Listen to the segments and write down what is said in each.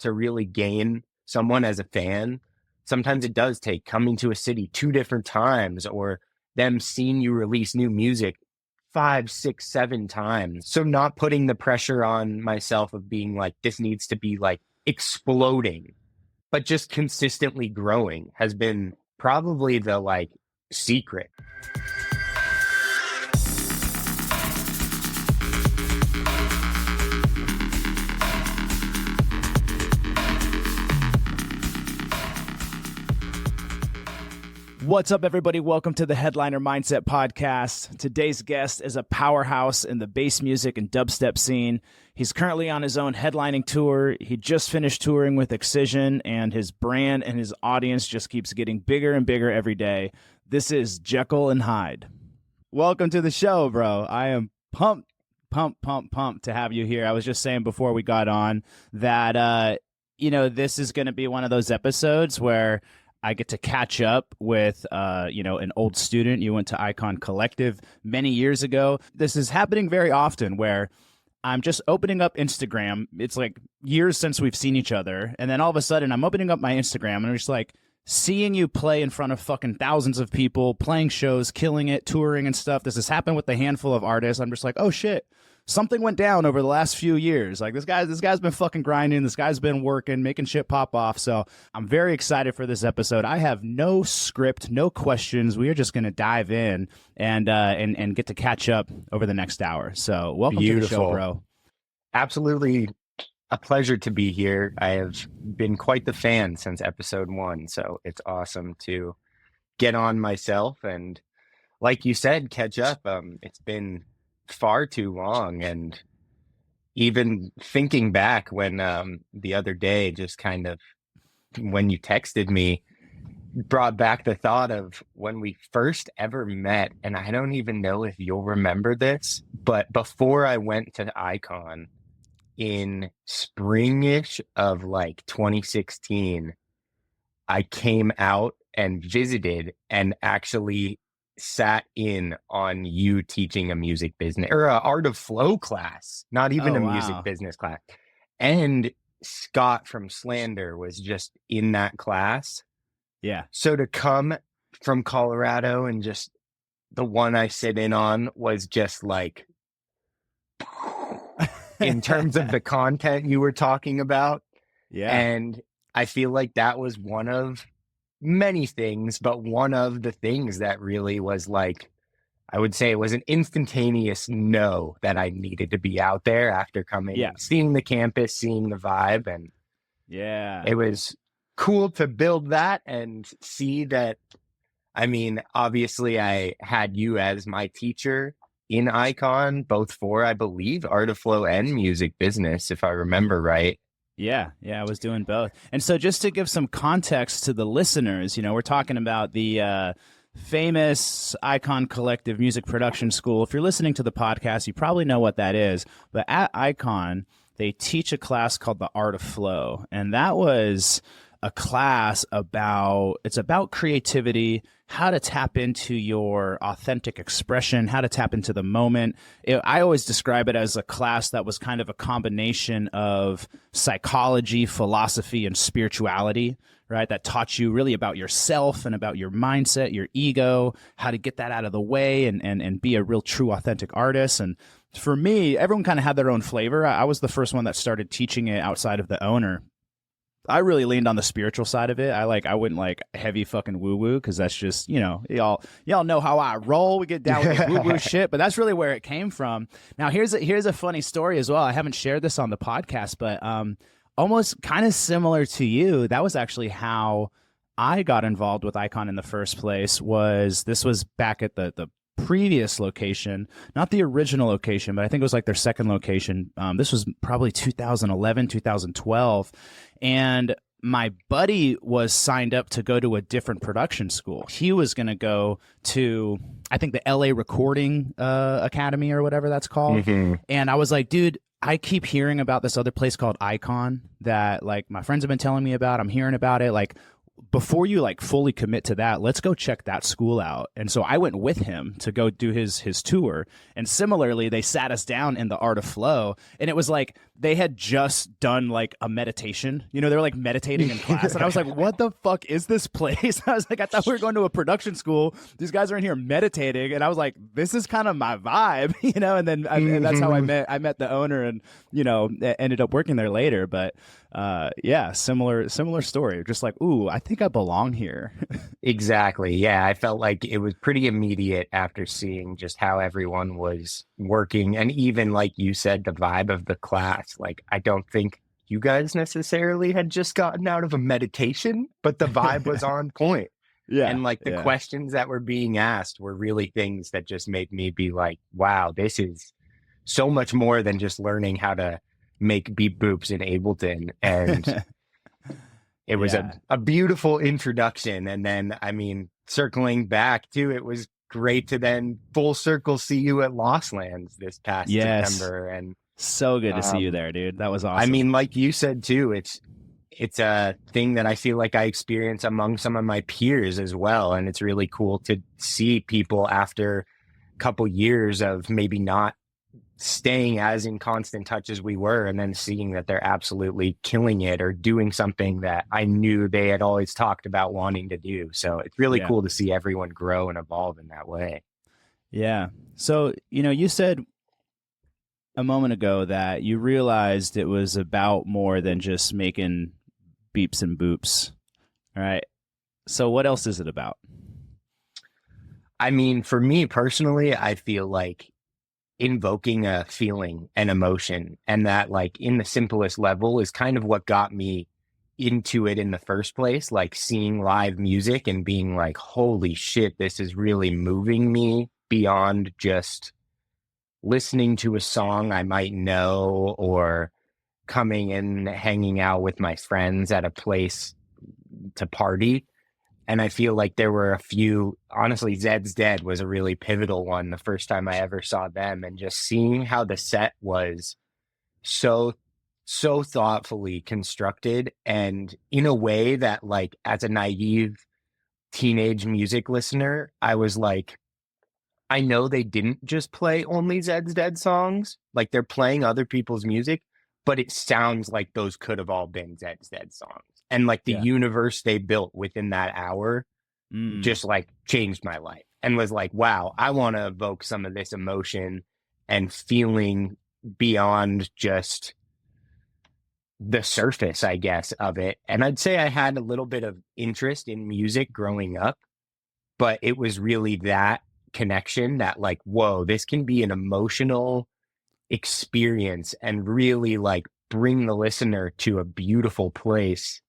to really gain someone as a fan, sometimes it does take coming to a city 2 different times, or them seeing you release new music 5, 6, 7 times. So not putting the pressure on myself of being like, this needs to be like exploding, but just consistently growing has been probably the like secret. What's up, everybody? Welcome to the Headliner Mindset Podcast. Today's guest is a powerhouse in the bass music and dubstep scene. He's currently on his own headlining tour. He just finished touring with Excision, and his brand and his audience just keeps getting bigger and bigger every day. This is Jkyl Hyde. Welcome to the show, bro. I am pumped to have you here. I was just saying before we got on that, this is going to be one of those episodes where I get to catch up with, an old student. You went to Icon Collective many years ago. This is happening very often where I'm just opening up Instagram. It's like years since we've seen each other. And then all of a sudden I'm opening up my Instagram and I'm just like seeing you play in front of fucking thousands of people, playing shows, killing it, touring and stuff. This has happened with a handful of artists. I'm just like, oh shit. Something went down over the last few years. Like this guy's been fucking grinding. This guy's been working, making shit pop off. So I'm very excited for this episode. I have no script, no questions. We are just going to dive in and get to catch up over the next hour. So welcome to the show, bro. Absolutely a pleasure to be here. I have been quite the fan since episode 1. So it's awesome to get on myself and, like you said, catch up. It's been far too long, and even thinking back when the other day, just kind of when you texted me, brought back the thought of when we first ever met. And I don't even know if you'll remember this, but before I went to Icon in springish of like 2016, I came out and visited and actually sat in on you teaching a music business or a art of flow class, not even music business class. And Scott from Slander was just in that class. Yeah. So to come from Colorado and just the one I sit in on was just like, in terms of the content you were talking about. Yeah. And I feel like that was one of many things, but one of the things that really was like, I would say it was an instantaneous no that I needed to be out there after coming, seeing the campus, seeing the vibe. And it was cool to build that and see that. I mean, obviously I had you as my teacher in Icon, both for, I believe, Art of Flow and music business, if I remember right. Yeah, I was doing both. And so just to give some context to the listeners, we're talking about the famous Icon Collective Music Production School. If you're listening to the podcast, you probably know what that is. But at Icon, they teach a class called the Art of Flow. And that was a class about creativity, how to tap into your authentic expression, how to tap into the moment. I always describe it as a class that was kind of a combination of psychology, philosophy, and spirituality, right? That taught you really about yourself and about your mindset, your ego, how to get that out of the way and be a real true authentic artist. And for me, everyone kind of had their own flavor. I was the first one that started teaching it outside of the owner. I really leaned on the spiritual side of it. I wouldn't like heavy fucking woo woo because that's just, y'all know how I roll. We get down with the woo woo shit, but that's really where it came from. Now here's a funny story as well. I haven't shared this on the podcast, but almost kind of similar to you. That was actually how I got involved with Icon in the first place. This was back at the previous location, not the original location, but I think it was like their second location. This was probably 2011, 2012. And my buddy was signed up to go to a different production school. He was going to go to, I think, the LA Recording Academy or whatever that's called. Mm-hmm. And I was like, dude, I keep hearing about this other place called Icon that like my friends have been telling me about. I'm hearing about it. Like, before you like fully commit to that, let's go check that school out. And so I went with him to go do his tour. And similarly, they sat us down in the Art of Flow. And it was like, they had just done like a meditation. You know, they were like meditating in class. And I was like, what the fuck is this place? I was like, I thought we were going to a production school. These guys are in here meditating. And I was like, this is kind of my vibe, you know? And then and that's how I met the owner and, you know, ended up working there later. But yeah, similar story. Just like, ooh, I think I belong here. Exactly. Yeah, I felt like it was pretty immediate after seeing just how everyone was working. And even like you said, the vibe of the class. Like, I don't think you guys necessarily had just gotten out of a meditation, but the vibe was on point. Yeah. And like the questions that were being asked were really things that just made me be like, wow, this is so much more than just learning how to make beep boops in Ableton. And it was a beautiful introduction. And then, I mean, circling back too, it was great to then full circle see you at Lost Lands this past September. And so good to see you there, dude. That was awesome. I mean, like you said too, it's a thing that I feel like I experience among some of my peers as well. And it's really cool to see people after a couple years of maybe not staying as in constant touch as we were, and then seeing that they're absolutely killing it or doing something that I knew they had always talked about wanting to do. So it's really cool to see everyone grow and evolve in that way. Yeah. So, you know, you said a moment ago that you realized it was about more than just making beeps and boops. All right. So what else is it about? I mean, for me personally, I feel like invoking a feeling and emotion, and that like in the simplest level is kind of what got me into it in the first place, like seeing live music and being like, holy shit, this is really moving me beyond just listening to a song I might know or coming and hanging out with my friends at a place to party. And I feel like there were a few, honestly, Zed's Dead was a really pivotal one the first time I ever saw them. And just seeing how the set was so thoughtfully constructed, and in a way that, like, as a naive teenage music listener, I was like, I know they didn't just play only Zed's Dead songs. Like, they're playing other people's music, but it sounds like those could have all been Zed's Dead songs. And like the universe they built within that hour just like changed my life, and was like, wow, I want to evoke some of this emotion and feeling beyond just the surface, I guess, of it. And I'd say I had a little bit of interest in music growing up, but it was really that connection that like, whoa, this can be an emotional experience and really like bring the listener to a beautiful place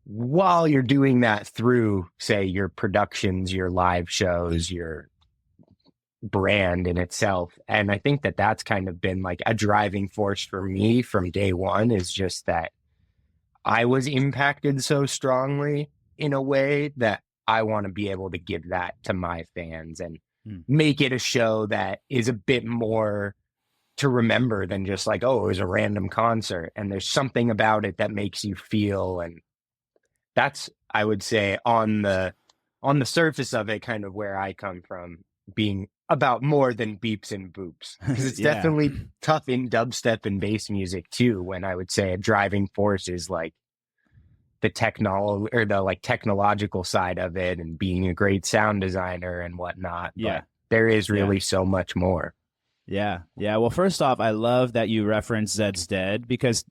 while you're doing that through, say, your productions, your live shows, your brand in itself. And I think that that's kind of been like a driving force for me from day one, is just that I was impacted so strongly in a way that I want to be able to give that to my fans and make it a show that is a bit more to remember than just like, oh, it was a random concert. And there's something about it that makes you feel. And that's, I would say, on the surface of it, kind of where I come from, being about more than beeps and boops. Because it's definitely tough in dubstep and bass music too, when I would say a driving force is like the technological side of it and being a great sound designer and whatnot. But there is really so much more. Yeah. Well, first off, I love that you referenced Zed's Dead, because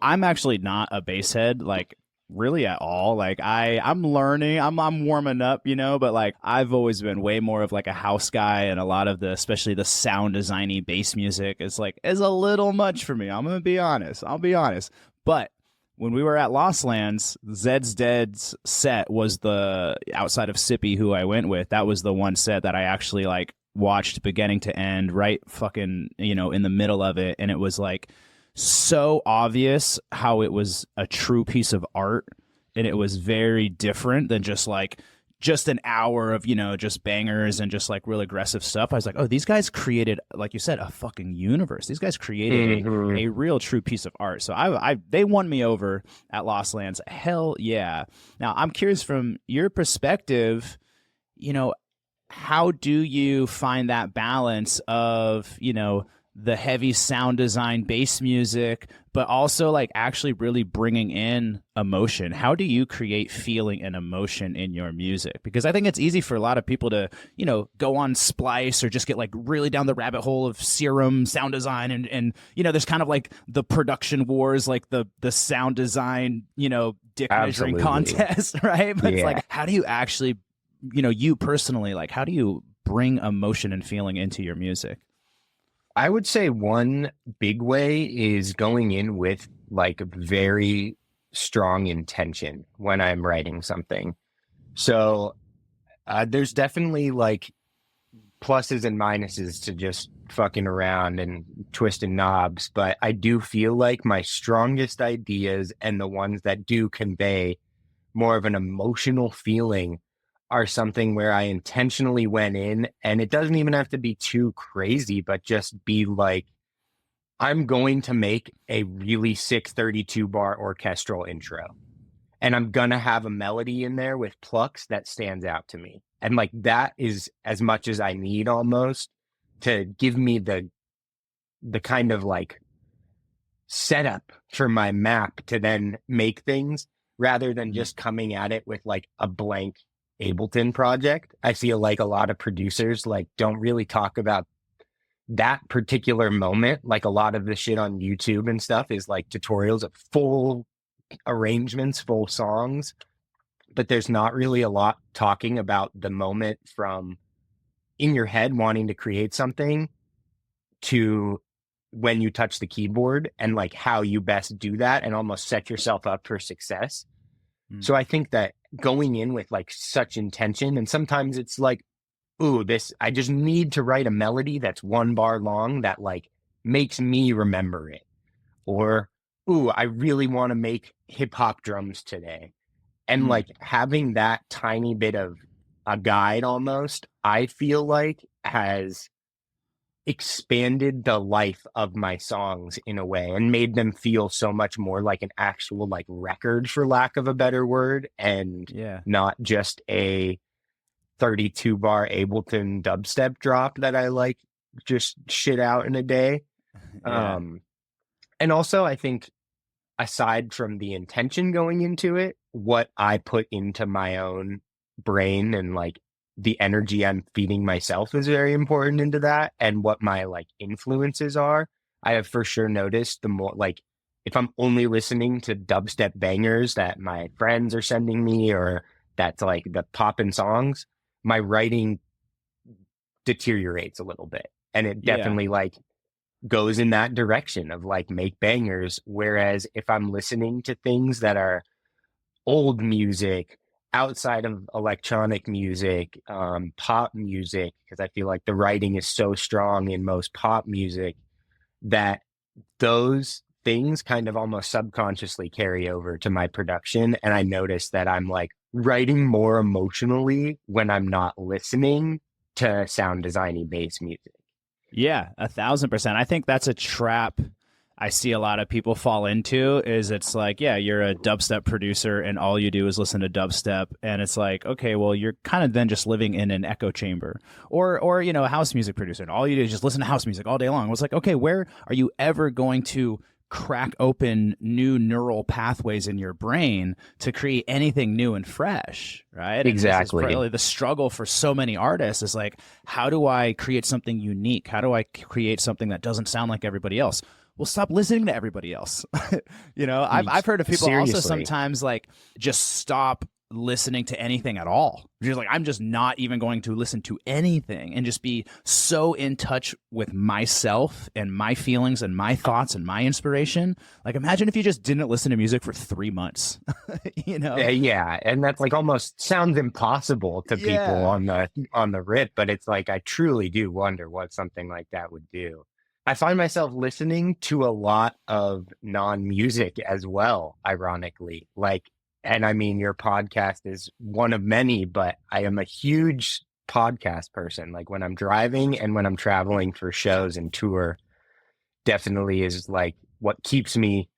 I'm actually not a bass head, like, really at all. Like, I'm learning, I'm warming up, you know, but like I've always been way more of like a house guy, and a lot of the, especially the sound designy bass music is a little much for me. I'll be honest. But when we were at Lost Lands, Zed's Dead's set was the, outside of Sippy, who I went with, that was the one set that I actually like watched beginning to end, right fucking, you know, in the middle of it. And it was like so obvious how it was a true piece of art, and it was very different than just an hour of, you know, just bangers and just like real aggressive stuff. I was like, oh, these guys created, like you said, a fucking universe. These guys created a real true piece of art. So they won me over at Lost Lands. Hell yeah. Now I'm curious, from your perspective, you know, how do you find that balance of, you know, the heavy sound design, bass music, but also like actually really bringing in emotion. How do you create feeling and emotion in your music? Because I think it's easy for a lot of people to, go on Splice or just get like really down the rabbit hole of Serum sound design and there's kind of like the production wars, like the sound design, dick measuring Absolutely. contest, right? But it's Yeah. like, how do you actually, you personally, like, how do you bring emotion and feeling into your music? I would say one big way is going in with like very strong intention when I'm writing something. So there's definitely like pluses and minuses to just fucking around and twisting knobs, but I do feel like my strongest ideas and the ones that do convey more of an emotional feeling are something where I intentionally went in, and it doesn't even have to be too crazy, but just be like, I'm going to make a really sick 32 bar orchestral intro, and I'm going to have a melody in there with plucks that stands out to me. And like that is as much as I need almost to give me the kind of like setup for my map to then make things rather than just coming at it with like a blank Ableton project. I feel like a lot of producers like don't really talk about that particular moment. Like a lot of the shit on YouTube and stuff is like tutorials of full arrangements, full songs, but there's not really a lot talking about the moment from in your head wanting to create something to when you touch the keyboard and like how you best do that and almost set yourself up for success. So I think that going in with like such intention, and sometimes it's like, ooh, I just need to write a melody that's 1 bar long that like makes me remember it. Or, ooh, I really want to make hip hop drums today. And like having that tiny bit of a guide almost, I feel like has expanded the life of my songs in a way and made them feel so much more like an actual like record, for lack of a better word, and not just a 32 bar Ableton dubstep drop that I like just shit out in a day. And also I think aside from the intention going into it, what I put into my own brain and like the energy I'm feeding myself is very important into that, and what my like influences are. I have for sure noticed the more like if I'm only listening to dubstep bangers that my friends are sending me or that's like the poppin' songs, my writing deteriorates a little bit. And it definitely like goes in that direction of like make bangers. Whereas if I'm listening to things that are old music outside of electronic music, pop music, because I feel like the writing is so strong in most pop music that those things kind of almost subconsciously carry over to my production. And I notice that I'm like writing more emotionally when I'm not listening to sound designy bass music. Yeah, 1,000%. I think that's a trap I see a lot of people fall into is it's like, yeah, you're a dubstep producer and all you do is listen to dubstep. And it's like, okay, well, you're kind of then just living in an echo chamber or, a house music producer. And all you do is just listen to house music all day long. It was like, okay, where are you ever going to crack open new neural pathways in your brain to create anything new and fresh, right? Exactly. And really the struggle for so many artists is like, how do I create something unique? How do I create something that doesn't sound like everybody else? Well, stop listening to everybody else. I've heard of people Seriously. also sometimes like just stop listening to anything at all. Just like, I'm just not even going to listen to anything and just be so in touch with myself and my feelings and my thoughts and my inspiration. Like, imagine if you just didn't listen to music for 3 months, Yeah. And that's like almost sounds impossible to people on the rip, but it's like, I truly do wonder what something like that would do. I find myself listening to a lot of non-music as well, ironically. And I mean, your podcast is one of many, but I am a huge podcast person. Like when I'm driving and when I'm traveling for shows and tour, definitely is like what keeps me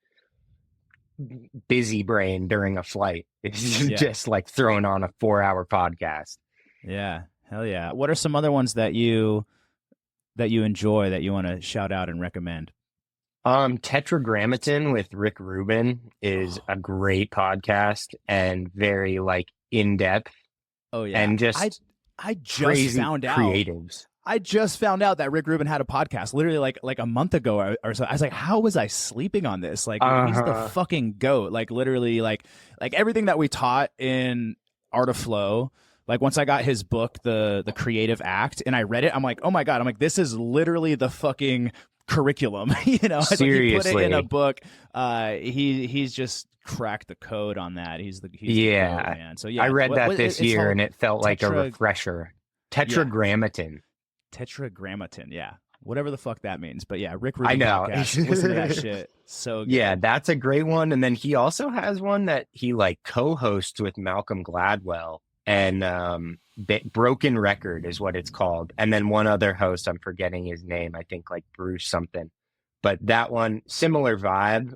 busy brain during a flight. It's just like throwing on a 4-hour podcast. Yeah. Hell yeah. What are some other ones that you that you enjoy that you want to shout out and recommend? Tetragrammaton with Rick Rubin is a great podcast and very like in depth Oh yeah. and just I just crazy found out. creatives. I just found out that Rick Rubin had a podcast literally like a month ago or so. I was like, how was I sleeping on this? Like he's the fucking GOAT. Like literally like everything that we taught in Art of Flow. Like once I got his book, the Creative Act, and I read it, I'm like, oh my God, I'm like, this is literally the fucking curriculum. You know, it's Seriously. like he put it in a book. He's just cracked the code on that. He's the GOAT, man. So yeah, I read that this year and it felt like a refresher. Tetragrammaton. Tetragrammaton, yeah. Whatever the fuck that means. But yeah, Rick Rubin I know. podcast. Listen to that shit. So good. Yeah, that's a great one. And then he also has one that he like co-hosts with Malcolm Gladwell, and Broken Record is what it's called. And then one other host, I'm forgetting his name, I think like Bruce something. But that one, similar vibe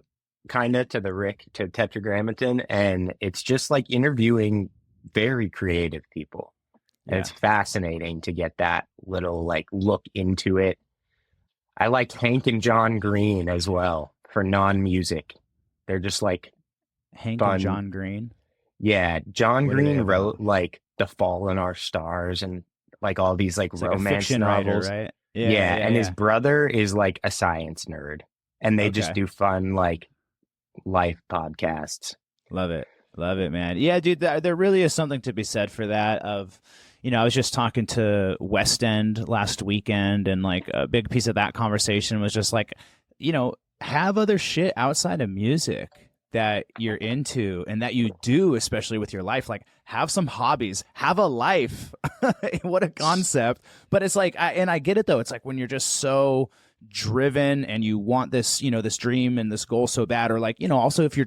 kind of to Tetragrammaton, and it's just like interviewing very creative people. And it's fascinating to get that little like look into it. I like Hank and John Green as well for non-music. They're just like Hank fun. And John Green. Yeah, John Green wrote like The Fall in Our Stars and like all these like romance novels. Writer, right? Yeah, and his brother is like a science nerd, and they just do fun like life podcasts. Love it, man. Yeah, dude, there really is something to be said for that. Of I was just talking to West End last weekend, and like a big piece of that conversation was just like, have other shit outside of music that you're into and that you do, especially with your life. Like, have some hobbies, have a life. What a concept. But it's like, I get it though. It's like when you're just so driven and you want this, this dream and this goal so bad, or like, also if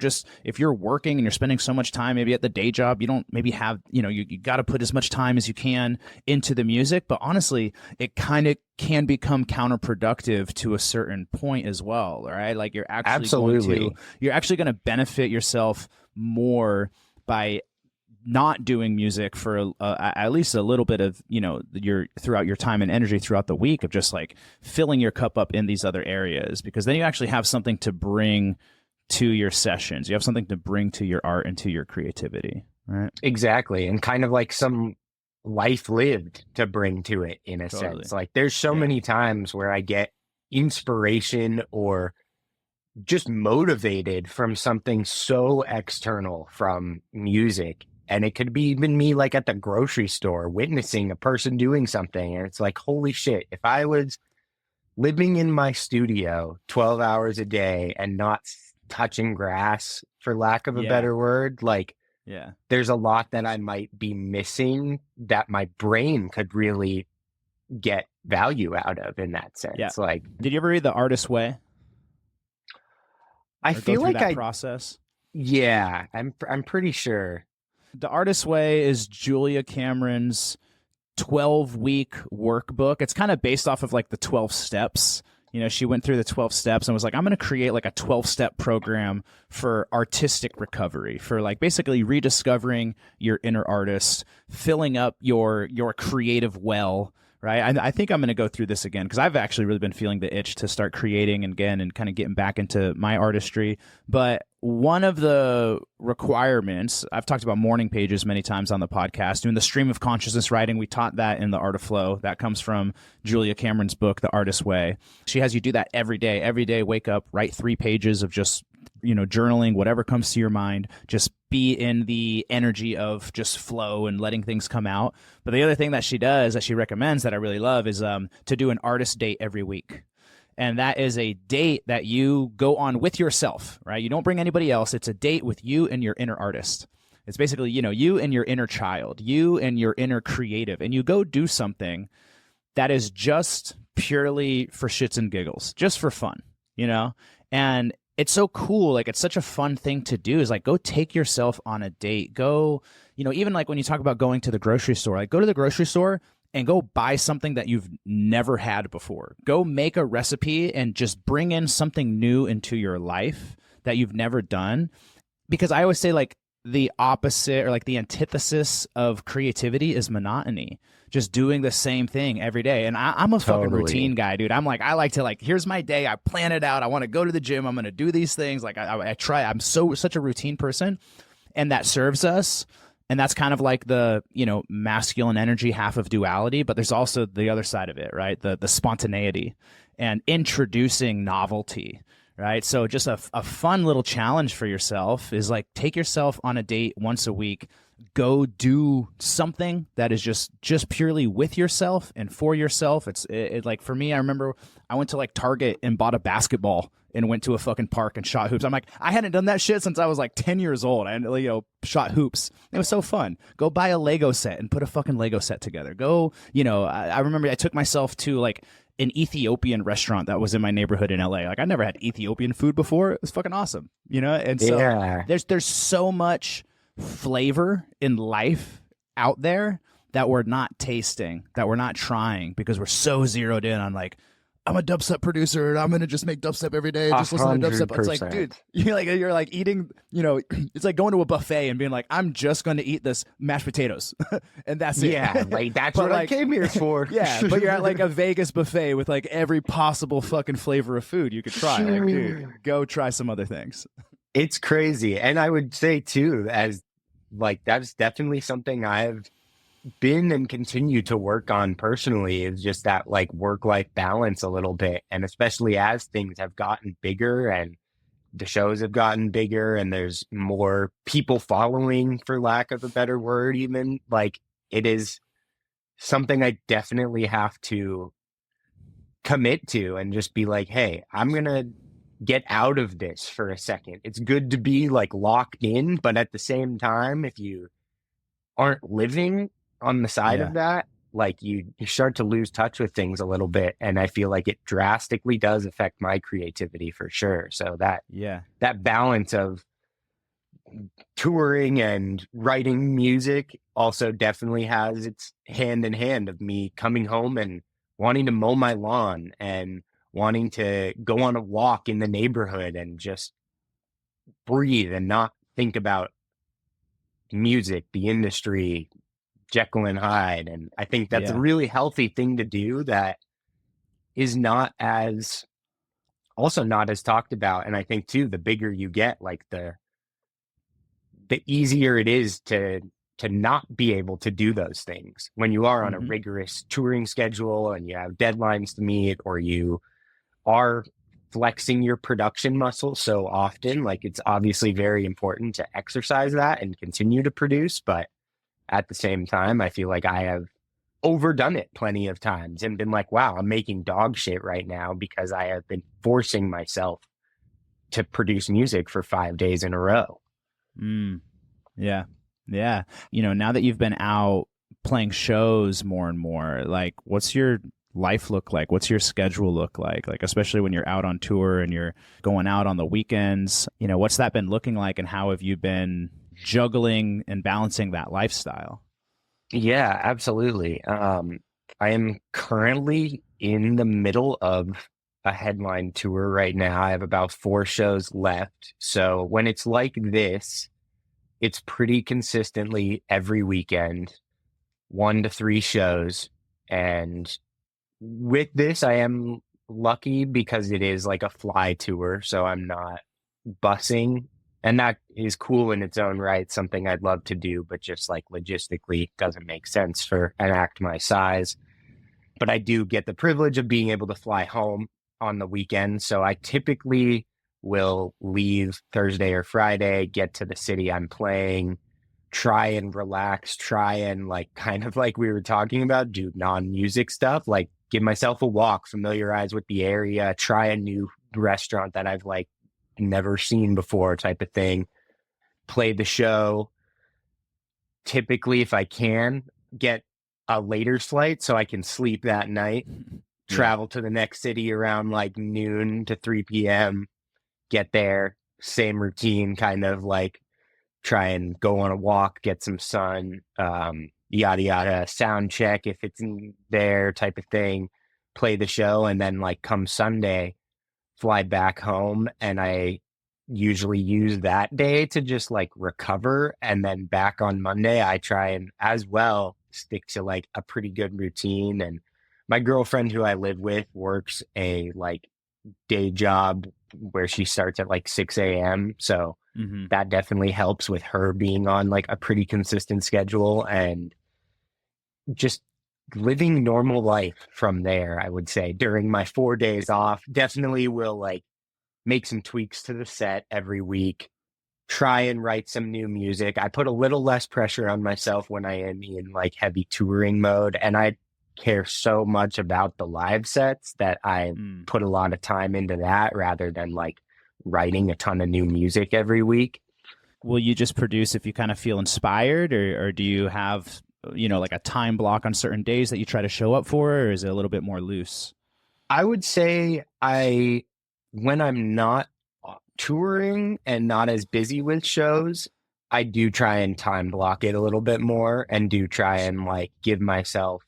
you're working and you're spending so much time maybe at the day job, you don't maybe have, you got to put as much time as you can into the music. But honestly, it kind of can become counterproductive to a certain point as well. Right? Like you're actually going to benefit yourself more by not doing music for at least a little bit of throughout your time and energy throughout the week, of just like filling your cup up in these other areas, because then you actually have something to bring to your sessions. You have something to bring to your art and to your creativity, right? Exactly. And kind of like some life lived to bring to it in a sense. Like there's so many times where I get inspiration or just motivated from something so external from music. And it could be even me like at the grocery store witnessing a person doing something. And it's like, holy shit, if I was living in my studio 12 hours a day and not touching grass, for lack of a better word, like there's a lot that I might be missing that my brain could really get value out of in that sense. Yeah. Like, did you ever read The Artist's Way? I feel like that process. Yeah, I'm pretty sure. The Artist's Way is Julia Cameron's 12-week workbook. It's kind of based off of like the 12 steps. She went through the 12 steps and was like, I'm going to create like a 12-step program for artistic recovery, for like basically rediscovering your inner artist, filling up your creative well. Right. I think I'm going to go through this again because I've actually really been feeling the itch to start creating again and kind of getting back into my artistry. But one of the requirements, I've talked about morning pages many times on the podcast, doing the stream of consciousness writing. We taught that in the Art of Flow. That comes from Julia Cameron's book, The Artist's Way. She has you do that every day, wake up, write 3 pages of just, journaling, whatever comes to your mind, just be in the energy of just flow and letting things come out. But the other thing that she does, that she recommends, that I really love, is to do an artist date every week. And that is a date that you go on with yourself, right? You don't bring anybody else. It's a date with you and your inner artist. It's basically, you and your inner child, you and your inner creative, and you go do something that is just purely for shits and giggles, just for fun, and it's so cool. Like, it's such a fun thing to do, is like, go take yourself on a date. Go, even like when you talk about going to the grocery store, like go to the grocery store and go buy something that you've never had before. Go make a recipe and just bring in something new into your life that you've never done. Because I always say, like, the opposite or like the antithesis of creativity is monotony. Just doing the same thing every day. And I'm a fucking routine Totally. guy, dude. I'm like, I like to like, here's my day. I plan it out. I want to go to the gym. I'm going to do these things. Like I try, I'm such a routine person, and that serves us. And that's kind of like the, masculine energy half of duality, but there's also the other side of it, right? The spontaneity and introducing novelty, right? So just a fun little challenge for yourself is like take yourself on a date once a week, go do something that is just purely with yourself and for yourself. It like for me, I remember I went to like Target and bought a basketball and went to a fucking park and shot hoops. I'm like, I hadn't done that shit since I was like 10 years old. And shot hoops. It was so fun. Go buy a Lego set and put a fucking Lego set together. Go, I remember I took myself to like an Ethiopian restaurant that was in my neighborhood in LA. Like I never had Ethiopian food before. It was fucking awesome, And so Yeah. there's so much flavor in life out there that we're not tasting, that we're not trying because we're so zeroed in on like, I'm a dubstep producer and I'm gonna just make dubstep every day and just listen to dubstep. It's like, dude, you're like eating, it's like going to a buffet and being like, I'm just gonna eat this mashed potatoes and that's it. Yeah, like that's what I came here for. Yeah, but you're at like a Vegas buffet with like every possible fucking flavor of food you could try. Like, dude, go try some other things. It's crazy. And I would say too, as like that's definitely something I've been and continue to work on personally, is just that like work-life balance a little bit. And especially as things have gotten bigger and the shows have gotten bigger and there's more people following, for lack of a better word, even like it is something I definitely have to commit to and just be like, hey, I'm gonna get out of this for a second. It's good to be like locked in, but at the same time, if you aren't living on the side of that, like you start to lose touch with things a little bit. And I feel like it drastically does affect my creativity for sure. So that balance of touring and writing music also definitely has its hand in hand of me coming home and wanting to mow my lawn and wanting to go on a walk in the neighborhood and just breathe and not think about music, the industry, Jkyl and Hyde. And I think that's a really healthy thing to do that is not as talked about. And I think too, the bigger you get, like the easier it is to not be able to do those things when you are on a rigorous touring schedule and you have deadlines to meet, or you are flexing your production muscle so often. Like it's obviously very important to exercise that and continue to produce, but at the same time, I feel like I have overdone it plenty of times and been like, wow, I'm making dog shit right now because I have been forcing myself to produce music for 5 days in a row. Yeah. Yeah. Now that you've been out playing shows more and more, like what's your life look like? What's your schedule look like? Like, especially when you're out on tour and you're going out on the weekends, what's that been looking like and how have you been juggling and balancing that lifestyle? Yeah, absolutely. I am currently in the middle of a headline tour right now. I have about 4 shows left. So when it's like this, it's pretty consistently every weekend, 1 to 3 shows. And with this, I am lucky because it is like a fly tour. So I'm not busing. And that is cool in its own right, something I'd love to do, but just like logistically doesn't make sense for an act my size. But I do get the privilege of being able to fly home on the weekend. So I typically will leave Thursday or Friday, get to the city I'm playing, try and relax, try and like kind of like we were talking about, do non-music stuff, like give myself a walk, familiarize with the area, try a new restaurant that I've like never seen before type of thing, play the show. Typically, if I can, get a later flight so I can sleep that night, travel to the next city around like noon to 3 p.m., get there, same routine, kind of like try and go on a walk, get some sun, yada, yada, sound check if it's in there type of thing, play the show. And then like come Sunday, fly back home, and I usually use that day to just like recover. And then back on Monday, I try and as well stick to like a pretty good routine. And my girlfriend who I live with works a like day job where she starts at like 6 a.m. So Hmm. that definitely helps with her being on like a pretty consistent schedule and just living normal life from there. I would say during my 4 days off, definitely will like make some tweaks to the set every week, try and write some new music. I put a little less pressure on myself when I am in like heavy touring mode. And I care so much about the live sets that I Mm. put a lot of time into that rather than like writing a ton of new music every week. Will you just produce if you kind of feel inspired, or do you have, like a time block on certain days that you try to show up for, or is it a little bit more loose? I would say when I'm not touring and not as busy with shows, I do try and time block it a little bit more and do try and like give myself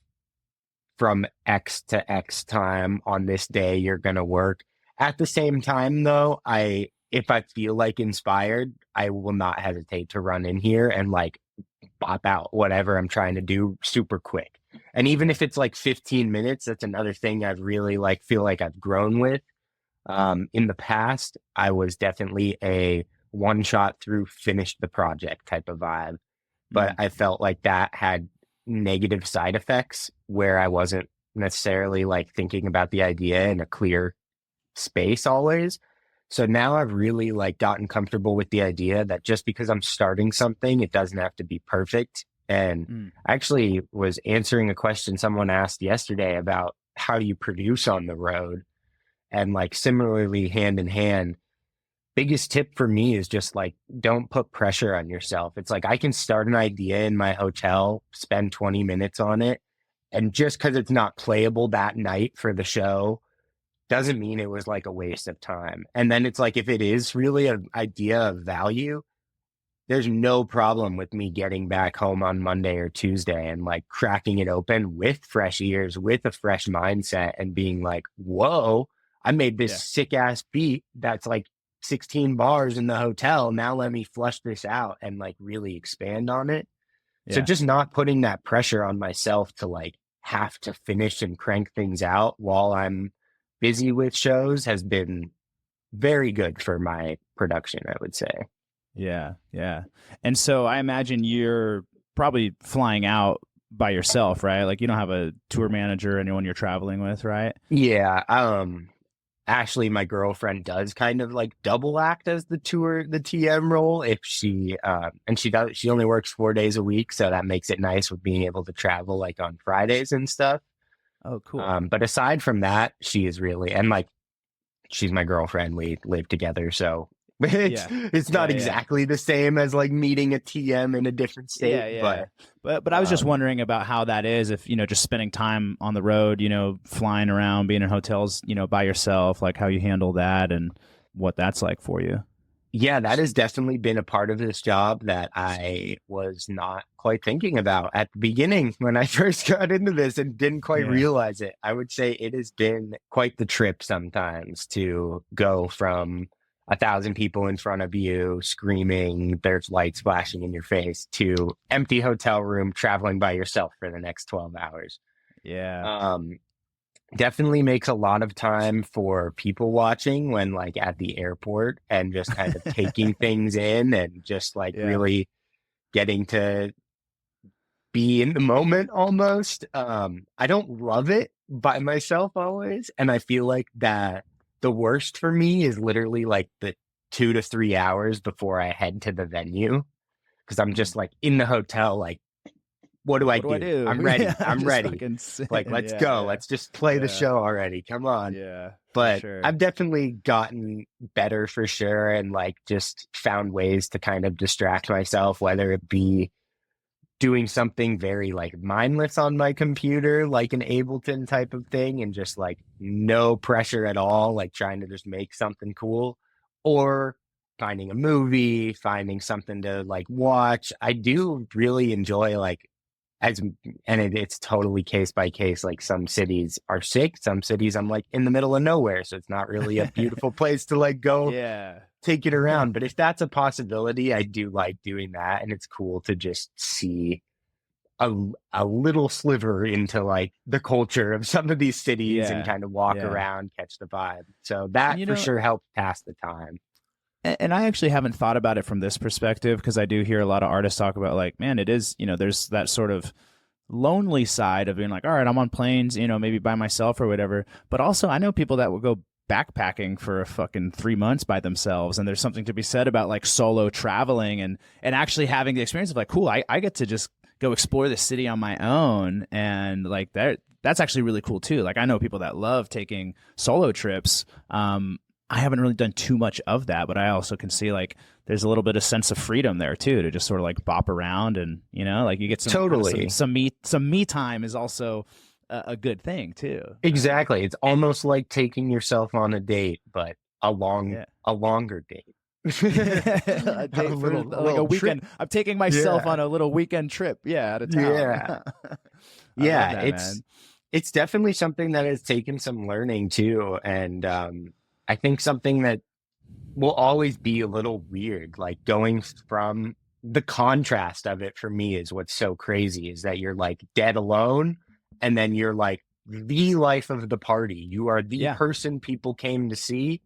from X to X time on this day, you're going to work. At the same time, though, if I feel like inspired, I will not hesitate to run in here and like bop out whatever I'm trying to do super quick. And even if it's like 15 minutes, that's another thing I've really like feel like I've grown with. In the past, I was definitely a one shot through, finished the project type of vibe, but Mm. I felt like that had negative side effects where I wasn't necessarily like thinking about the idea in a clear space always. So now I've really like gotten comfortable with the idea that just because I'm starting something, it doesn't have to be perfect. And Mm. I actually was answering a question someone asked yesterday about how do you produce on the road? And like similarly, hand in hand, biggest tip for me is just like don't put pressure on yourself. It's like I can start an idea in my hotel, spend 20 minutes on it, and just because it's not playable that night for the show doesn't mean it was like a waste of time. And then it's like if it is really an idea of value, there's no problem with me getting back home on Monday or Tuesday and like cracking it open with fresh ears, with a fresh mindset and being like, whoa, I made this Yeah. sick ass beat that's like 16 bars in the hotel. Now let me flush this out and like really expand on it. So Yeah. just not putting that pressure on myself to like have to finish and crank things out while I'm busy with shows has been very good for my production, I would say. Yeah. Yeah. And so I imagine you're probably flying out by yourself, right? Like you don't have a tour manager, anyone you're traveling with, right? Yeah. Actually, my girlfriend does kind of like double act as the TM role if and she only works 4 days a week. So that makes it nice with being able to travel like on Fridays and stuff. Oh, cool. But aside from that, she is really, and like, she's my girlfriend. We live together. So Yeah. it's not Yeah. Yeah. exactly the same as like meeting a TM in a different state, Yeah, yeah. but, But I was just um, wondering about how that is if, just spending time on the road, flying around, being in hotels, by yourself, like how you handle that and what that's like for you. yeah, that has definitely been a part of this job that I was not quite thinking about at the beginning when I first got into this and didn't quite Yeah. realize it. I would say it has been quite the trip sometimes to go from 1,000 people in front of you screaming, there's lights flashing in your face, to empty hotel room traveling by yourself for the next 12 hours. Yeah. Um, Definitely makes a lot of time for people watching when like at the airport and just kind of taking things in and just like Yeah. really getting to be in the moment almost. I don't love it by myself always. And I feel like that the worst for me is literally like the 2 to 3 hours before I head to the venue. Cause I'm Mm. just like in the hotel, like, what do I What do I do? do? I'm ready. Yeah, I'm just ready. fucking sit. Like, let's Yeah, go. yeah, Let's just play the yeah, show already. Come on. yeah, for But sure. I've definitely gotten better for sure and like just found ways to kind of distract myself, whether it be doing something very like mindless on my computer, like an Ableton type of thing, and just like no pressure at all, like trying to just make something cool, or finding a movie, finding something to like watch. I do really enjoy like as it's totally case by case. Like some cities are sick, some cities I'm like in the middle of nowhere, so it's not really a beautiful place to like go Yeah. take it around. But if that's a possibility, I do like doing that. And it's cool to just see a little sliver into like the culture of some of these cities and kind of walk around, catch the vibe. So that for sure helps pass the time. And I actually haven't thought about it from this perspective, because I do hear a lot of artists talk about like, man, it is, there's that sort of lonely side of being like, all right, I'm on planes, maybe by myself or whatever. But also I know people that will go backpacking for a fucking 3 months by themselves. And there's something to be said about like solo traveling and actually having the experience of like, cool, I get to just go explore the city on my own. And like that's actually really cool too. Like I know people that love taking solo trips. I haven't really done too much of that, but I also can see like there's a little bit of sense of freedom there too, to just sort of like bop around and, like you get some totally some me time is also a good thing too. Exactly. It's almost like taking yourself on a date, but a longer date. A date for like a weekend. Trip. I'm taking myself on a little weekend trip. Out of town. It's definitely something that has taken some learning too. And I think something that will always be a little weird, like going from the contrast of it for me is what's so crazy, is that you're like dead alone and then you're like the life of the party. You are the person people came to see.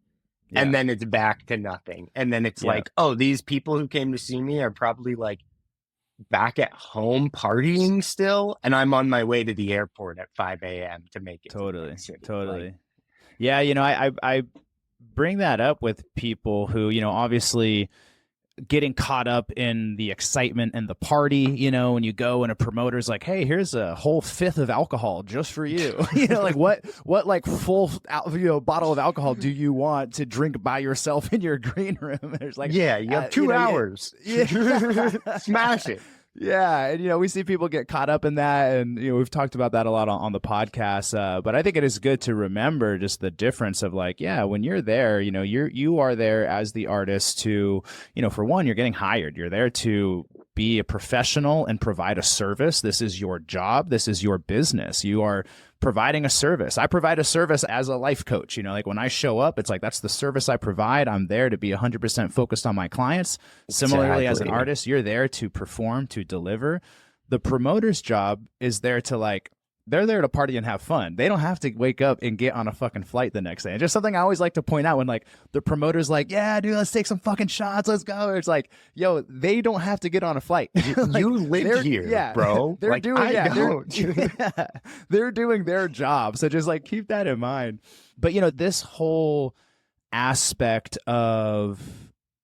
And then it's back to nothing. And then it's like, oh, these people who came to see me are probably like back at home partying still. And I'm on my way to the airport at 5 a.m. to make it. Totally. Like, I bring that up with people who, obviously getting caught up in the excitement and the party, when you go and a promoter's like, hey, here's a whole fifth of alcohol just for you. Like what like full, bottle of alcohol do you want to drink by yourself in your green room? And there's like, you have 2 hours. Smash it. Yeah. And, we see people get caught up in that. And, we've talked about that a lot on the podcast. But I think it is good to remember just the difference of like, when you're there, you are there as the artist to, for one, you're getting hired. You're there to be a professional and provide a service. This is your job. This is your business. You are providing a service. I provide a service as a life coach. Like when I show up, it's like, that's the service I provide. I'm there to be 100% focused on my clients. Similarly, as an artist, you're there to perform, to deliver. The promoter's job is there to like, they're there to party and have fun. They don't have to wake up and get on a fucking flight the next day. And just something I always like to point out when like the promoter's like, yeah, dude, let's take some fucking shots. Let's go. It's like, yo, they don't have to get on a flight. Like, you live here, bro. They're like, doing, I don't. They're doing their job. So just like keep that in mind. But this whole aspect of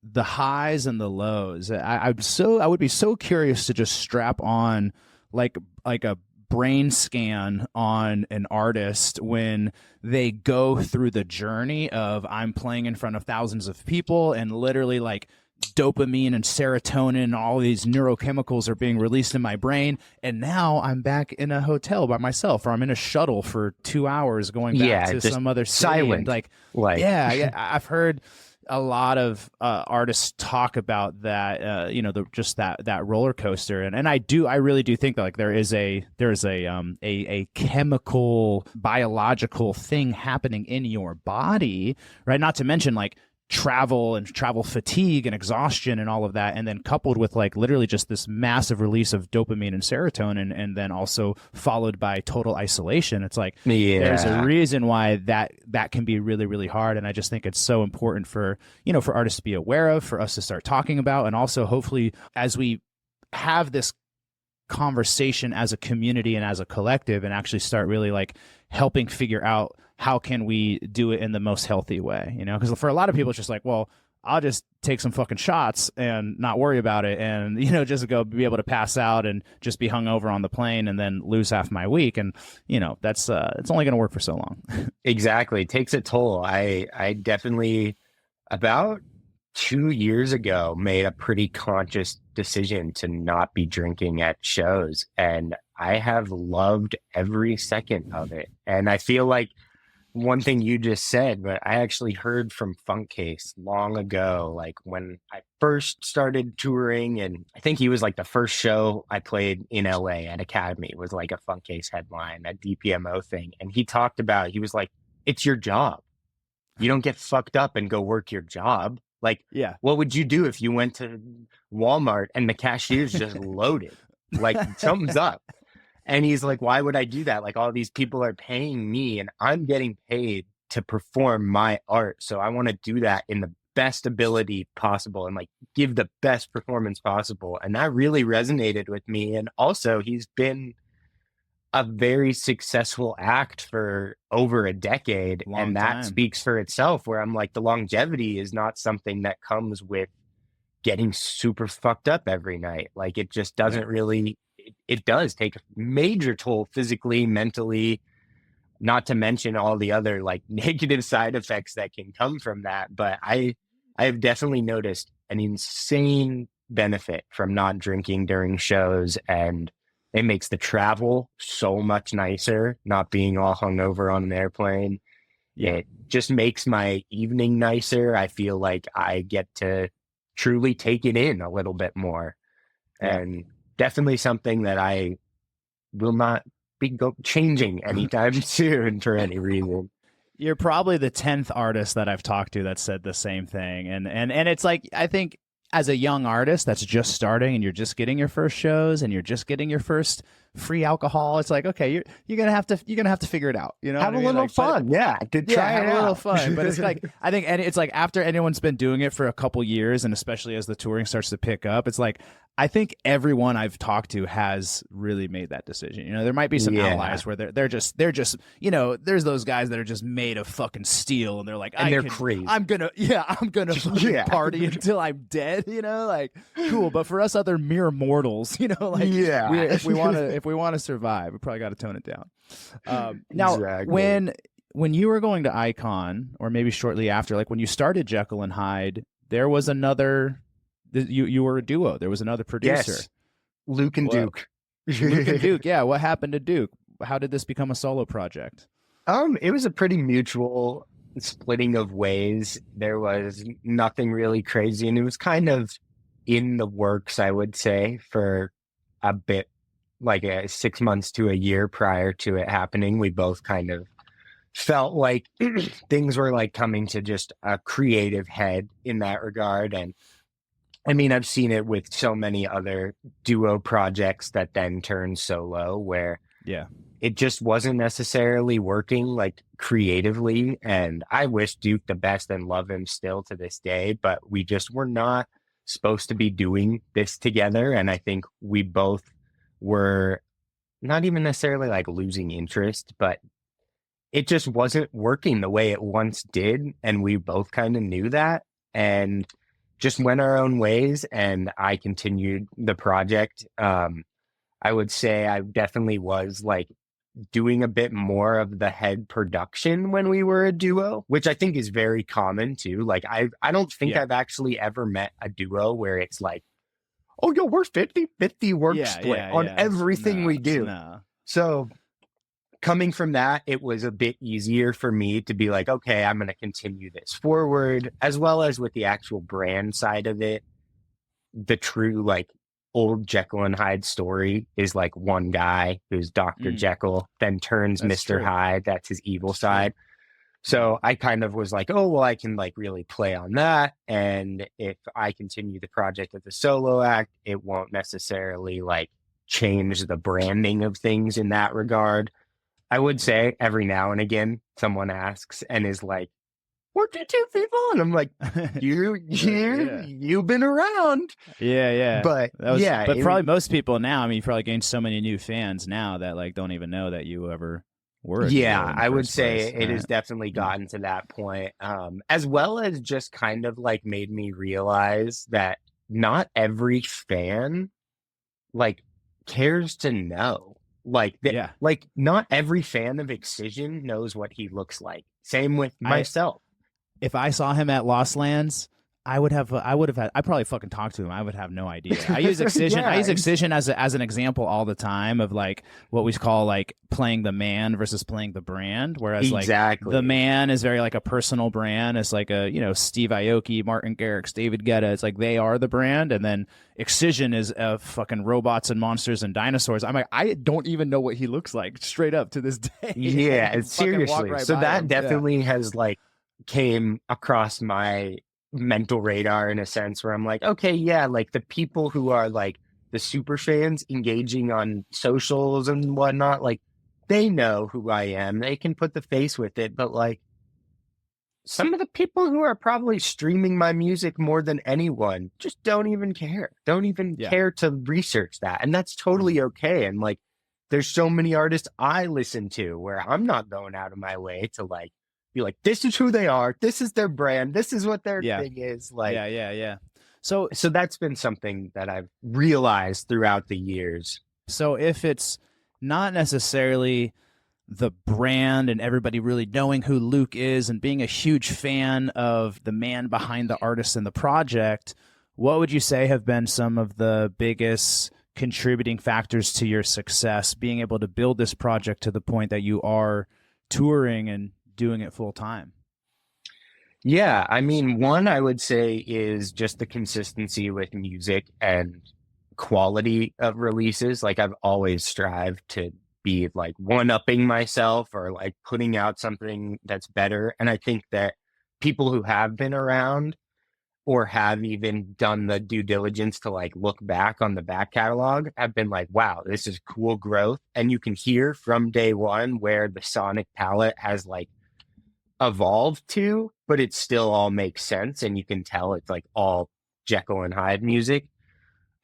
the highs and the lows, I would be so curious to just strap on like a brain scan on an artist when they go through the journey of I'm playing in front of thousands of people and literally like dopamine and serotonin and all these neurochemicals are being released in my brain, and now I'm back in a hotel by myself, or I'm in a shuttle for 2 hours going back to some other city. Silent. And I've heard a lot of artists talk about that, that roller coaster, and I really do think that like there is a chemical biological thing happening in your body, right? Not to mention like travel fatigue and exhaustion and all of that, and then coupled with like literally just this massive release of dopamine and serotonin, and then also followed by total isolation. It's like there's a reason why that can be really, really hard, and I just think it's so important for for artists to be aware of, for us to start talking about, and also hopefully as we have this conversation as a community and as a collective and actually start really like helping figure out how can we do it in the most healthy way, because for a lot of people it's just like, well, I'll just take some fucking shots and not worry about it, and just go be able to pass out and just be hungover on the plane and then lose half my week, and that's it's only going to work for so long. Exactly. It takes a toll. I definitely about 2 years ago made a pretty conscious decision to not be drinking at shows, and I have loved every second of it. And I feel like one thing you just said, but I actually heard from Funkcase long ago, like when I first started touring, and I think he was like the first show I played in LA at Academy was like a Funkcase headline, that DPMO thing. And he talked about, he was like, it's your job. You don't get fucked up and go work your job. Like, Yeah. what would you do if you went to Walmart and the cashier's just loaded? Like, something's up. And he's like, why would I do that? Like, all these people are paying me and I'm getting paid to perform my art. So I want to do that in the best ability possible and like give the best performance possible. And that really resonated with me. And also, he's been a very successful act for over a decade. And that speaks for itself, where I'm like, the longevity is not something that comes with getting super fucked up every night. Like, it just doesn't really, it does take a major toll physically, mentally, not to mention all the other like negative side effects that can come from that. But I have definitely noticed an insane benefit from not drinking during shows, and it makes the travel so much nicer, not being all hungover on an airplane. Yeah. It just makes my evening nicer. I feel like I get to truly take it in a little bit more. Yeah. And definitely something that I will not be changing anytime soon for any reason. You're probably the 10th artist that I've talked to that said the same thing. And it's like, I think as a young artist that's just starting and you're just getting your first shows and you're just getting your first free alcohol, it's like, okay, you're gonna have to figure it out, you know, have a little fun. Yeah, to try have a little fun. But it's like, I think, and it's like after anyone's been doing it for a couple years, and especially as the touring starts to pick up, it's like, I think everyone I've talked to has really made that decision. You know, there might be some outliers where they're just, you know, there's those guys that are just made of fucking steel, and they're like, they're crazy. I'm gonna party until I'm dead. You know, like, cool. But for us other mere mortals, you know, like, if we want to survive, we probably got to tone it down. Now, exactly. when you were going to Icon, or maybe shortly after, like when you started Jkyl and Hyde, there was another. You were a duo. There was another producer. Yes. Luke and Duke. Luke and Duke. Yeah. What happened to Duke? How did this become a solo project? It was a pretty mutual splitting of ways. There was nothing really crazy, and it was kind of in the works, I would say, for a bit, like 6 months to a year prior to it happening. We both kind of felt like things were like coming to just a creative head in that regard. And I mean, I've seen it with so many other duo projects that then turn solo, where it just wasn't necessarily working like creatively. And I wish Duke the best and love him still to this day, but we just were not supposed to be doing this together. And I think we both were not even necessarily like losing interest, but it just wasn't working the way it once did. And we both kind of knew that, and just went our own ways. And I continued the project. I would say I definitely was like doing a bit more of the head production when we were a duo, which I think is very common too. Like, I don't think I've actually ever met a duo where it's like, oh, yo, we're 50-50 work split on everything we do. No. So coming from that, it was a bit easier for me to be like, okay, I'm going to continue this forward, as well as with the actual brand side of it. The true like old Jkyl and Hyde story is like one guy who's Dr. Jekyll, then turns Mr. Hyde. That's his evil side. So I kind of was like, oh, well, I can like really play on that. And if I continue the project as a solo act, it won't necessarily like change the branding of things in that regard. I would say every now and again, someone asks and is like, "What did you people?" And I'm like, "You've been around." Yeah. But but probably most people now. I mean, you probably gained so many new fans now that like don't even know that you ever were. I would say it has definitely gotten to that point, as well as just kind of like made me realize that not every fan like cares to know. Like, like not every fan of Excision knows what he looks like. Same with myself. If I saw him at Lost Lands, I probably fucking talked to him. I would have no idea. I use Excision. I use Excision as an example all the time of like what we call like playing the man versus playing the brand. Whereas like the man is very like a personal brand. It's like a, you know, Steve Aoki, Martin Garrix, David Guetta. It's like they are the brand. And then Excision is fucking robots and monsters and dinosaurs. I'm like, I don't even know what he looks like straight up to this day. Yeah, seriously. So that definitely has like came across my mental radar in a sense where I'm like, okay, yeah, like the people who are like the super fans engaging on socials and whatnot, like they know who I am. They can put the face with it, but like some of the people who are probably streaming my music more than anyone just don't even care. Don't even Yeah. care to research that. And that's totally okay. And like there's so many artists I listen to where I'm not going out of my way to like be like, this is who they are, this is their brand, this is what their Yeah. thing is. Like Yeah. So that's been something that I've realized throughout the years. so if it's not necessarily the brand and everybody really knowing who Luke is and being a huge fan of the man behind the artist and the project, what would you say have been some of the biggest contributing factors to your success, being able to build this project to the point that you are touring and doing it full time? Yeah, I mean, one I would say is just the consistency with music and quality of releases. Like I've always strived to be like one-upping myself or like putting out something that's better. And I think that people who have been around or have even done the due diligence to like look back on the back catalog have been like, wow, this is cool growth. And you can hear from day one where the sonic palette has like evolved to, but it still all makes sense. And you can tell it's like all Jkyl and Hyde music,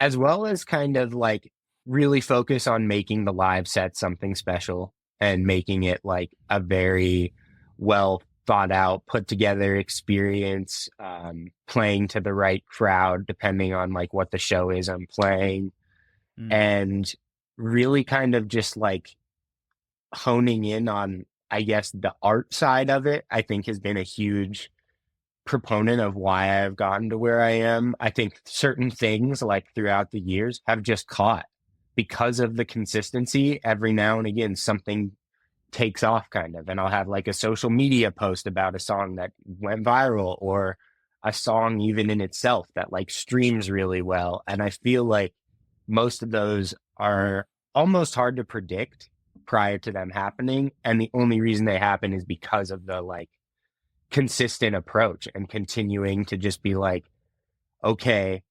as well as kind of like really focus on making the live set something special and making it like a very well thought out, put together experience, playing to the right crowd, depending on like what the show is I'm playing. And really kind of just like honing in on, I guess, the art side of it, I think has been a huge proponent of why I've gotten to where I am. I think certain things like throughout the years have just caught because of the consistency. Every now and again, something takes off kind of, and I'll have like a social media post about a song that went viral or a song even in itself that like streams really well. And I feel like most of those are almost hard to predict prior to them happening. And the only reason they happen is because of the like consistent approach and continuing to just be like, okay,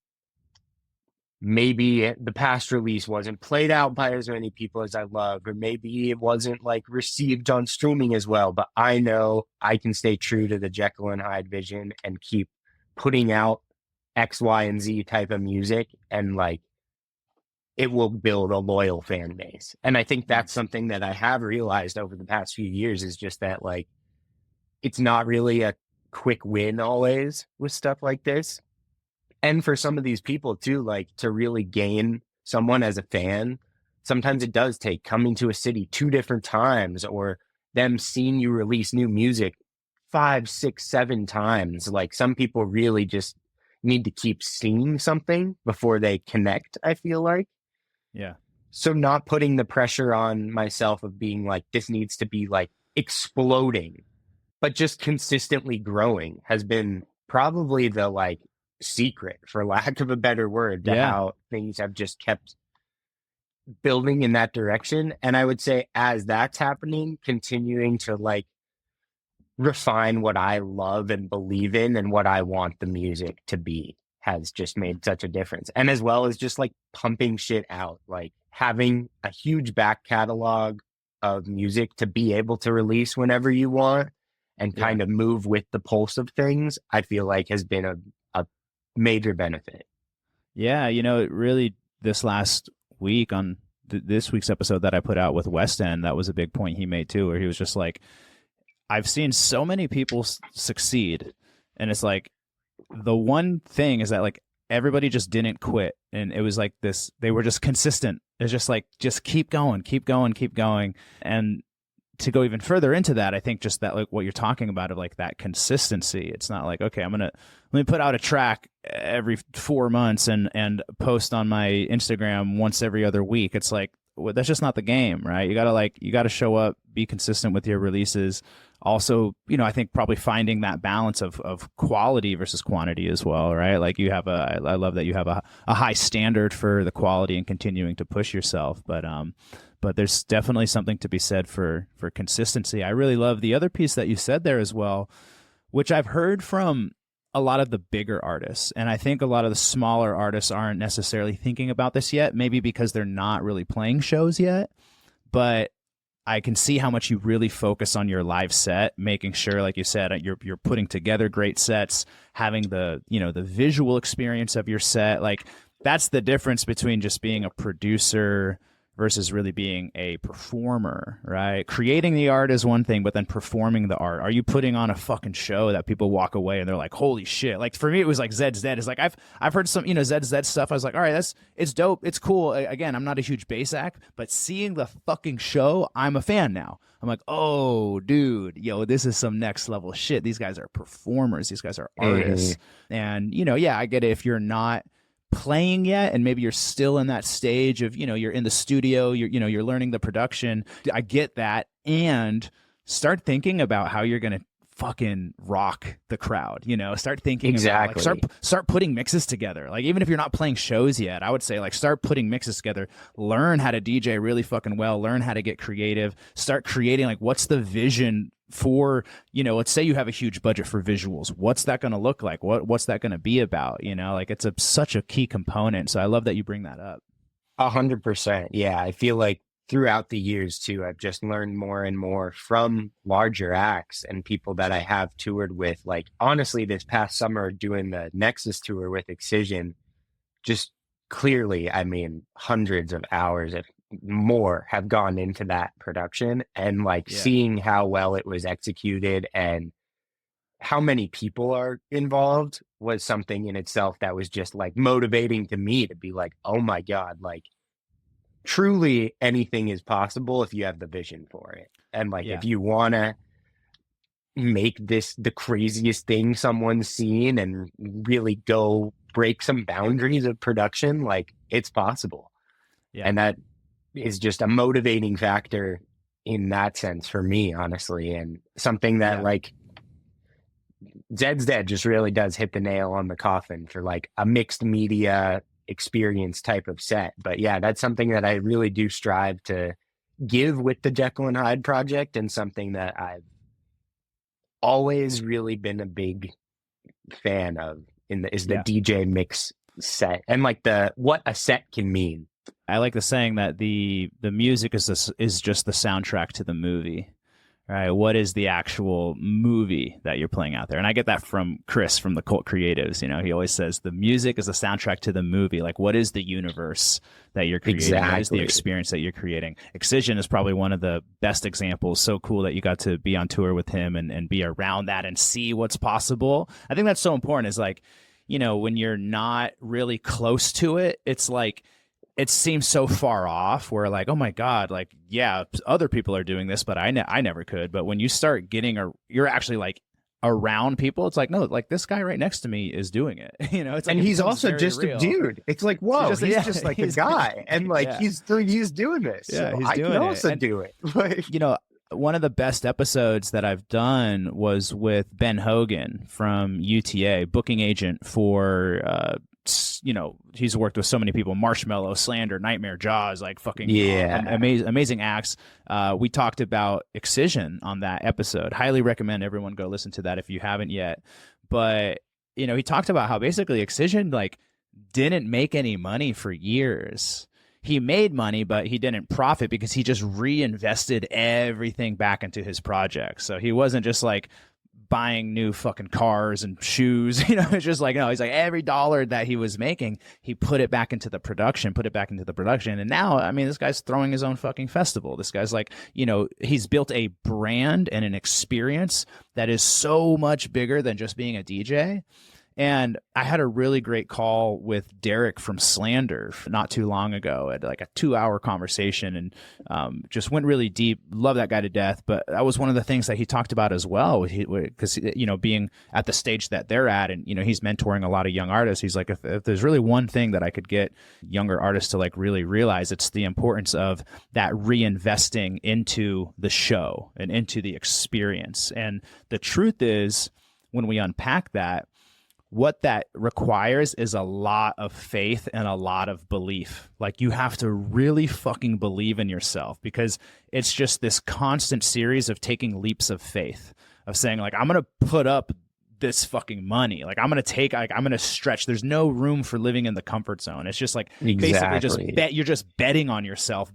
maybe the past release wasn't played out by as many people as I love, or maybe it wasn't like received on streaming as well, but I know I can stay true to the Jkyl and Hyde vision and keep putting out X, Y, and Z type of music, and like it will build a loyal fan base. And I think that's something that I have realized over the past few years is just that like it's not really a quick win always with stuff like this. And for some of these people too, like to really gain someone as a fan, sometimes it does take coming to a city 2 different times or them seeing you release new music 5, 6, 7 times. Like some people really just need to keep seeing something before they connect, I feel like. Yeah. So not putting the pressure on myself of being like, this needs to be like exploding, but just consistently growing has been probably the like secret, for lack of a better word, to how things have just kept building in that direction. And I would say as that's happening, continuing to like refine what I love and believe in and what I want the music to be has just made such a difference. And as well as just like pumping shit out, like having a huge back catalog of music to be able to release whenever you want and kind of move with the pulse of things, I feel like has been a major benefit. Yeah, you know, it really this last week on this week's episode that I put out with West End, that was a big point he made too, where he was just like, I've seen so many people succeed, and it's like the one thing is that like everybody just didn't quit, and it was like this, they were just consistent. It's just like, just keep going, keep going, keep going. And to go even further into that, I think just that, like what you're talking about of like that consistency, it's not like, okay, let me put out a track every 4 months and post on my Instagram once every other week. It's like, well, that's just not the game, right? You gotta show up, be consistent with your releases. Also, you know, I think probably finding that balance of quality versus quantity as well, right? Like you have I love that you have a high standard for the quality and continuing to push yourself. But there's definitely something to be said for consistency. I really love the other piece that you said there as well, which I've heard from a lot of the bigger artists. And I think a lot of the smaller artists aren't necessarily thinking about this yet, maybe because they're not really playing shows yet. But I can see how much you really focus on your live set, making sure, like you said, you're putting together great sets, having the, you know, the visual experience of your set. Like, that's the difference between just being a producer versus really being a performer, right? Creating the art is one thing, but then performing the art. Are you putting on a fucking show that people walk away and they're like, holy shit? Like, for me, it was like ZZ. It's like, I've heard some, you know, ZZ stuff. I was like, all right, it's dope. It's cool. Again, I'm not a huge bass act, but seeing the fucking show, I'm a fan now. I'm like, oh, dude, yo, this is some next level shit. These guys are performers. These guys are artists. And, you know, yeah, I get it. If you're not playing yet and maybe you're still in that stage of, you know, you're in the studio, you're learning the production, I get that. And start thinking about how you're gonna fucking rock the crowd, you know. Start thinking exactly about, like, start putting mixes together. Like, even if you're not playing shows yet, I would say, like, start putting mixes together. Learn how to DJ really fucking well. Learn how to get creative. Start creating, like, what's the vision for, you know, let's say you have a huge budget for visuals. What's that going to look like? What's that going to be about? You know, like, it's such a key component. So I love that you bring that up. 100%. Yeah. I feel like throughout the years too, I've just learned more and more from larger acts and people that I have toured with. Like, honestly, this past summer doing the Nexus tour with Excision, just clearly, I mean, hundreds of hours, if more, have gone into that production, and like seeing how well it was executed and how many people are involved was something in itself that was just like motivating to me to be like, oh my God, like, truly anything is possible if you have the vision for it. And like, if you want to make this the craziest thing someone's seen and really go break some boundaries of production, like, it's possible. And that is just a motivating factor in that sense for me, honestly. And something that like Zed's Dead just really does hit the nail on the coffin for like a mixed media experience type of set. But yeah, that's something that I really do strive to give with the Jkyl and Hyde project, and something that I've always really been a big fan of is the DJ mix set, and like what a set can mean. I like the saying that the music is just the soundtrack to the movie. Right? What is the actual movie that you're playing out there? And I get that from Chris from the Cult Creatives. You know, he always says the music is the soundtrack to the movie. Like, what is the universe that you're creating? Exactly. What is the experience that you're creating? Excision is probably one of the best examples. So cool that you got to be on tour with him and be around that and see what's possible. I think that's so important, is like, you know, when you're not really close to it, it's like, it seems so far off where like, oh my God, like, yeah, other people are doing this, but I never could. But when you start you're actually like around people, it's like, no, like, this guy right next to me is doing it. You know, it's like, and he's also just real. A dude. It's like, whoa, he's just like a guy. And like, he's doing this. Yeah, so he's I doing can it. also do it. Like, you know, one of the best episodes that I've done was with Ben Hogan from UTA, booking agent for, you know, he's worked with so many people: Marshmello, Slander, Nightmare, Jaws, like fucking amazing acts. We talked about Excision on that episode. Highly recommend everyone go listen to that if you haven't yet. But, you know, he talked about how basically Excision like didn't make any money for years. He made money, but he didn't profit because he just reinvested everything back into his project. So he wasn't just like buying new fucking cars and shoes, you know. It's just like, no, he's like, every dollar that he was making, he put it back into the production. And now, I mean, this guy's throwing his own fucking festival. This guy's like, you know, he's built a brand and an experience that is so much bigger than just being a DJ. And I had a really great call with Derek from Slander not too long ago, at like a 2-hour conversation, and just went really deep. Love that guy to death. But that was one of the things that he talked about as well, because, you know, being at the stage that they're at, and, you know, he's mentoring a lot of young artists. He's like, if there's really one thing that I could get younger artists to like really realize, it's the importance of that reinvesting into the show and into the experience. And the truth is, when we unpack that, what that requires is a lot of faith and a lot of belief. Like, you have to really fucking believe in yourself, because it's just this constant series of taking leaps of faith, of saying like, I'm going to put up this fucking money. Like I'm gonna stretch. There's no room for living in the comfort zone. It's just like basically just you're just betting on yourself,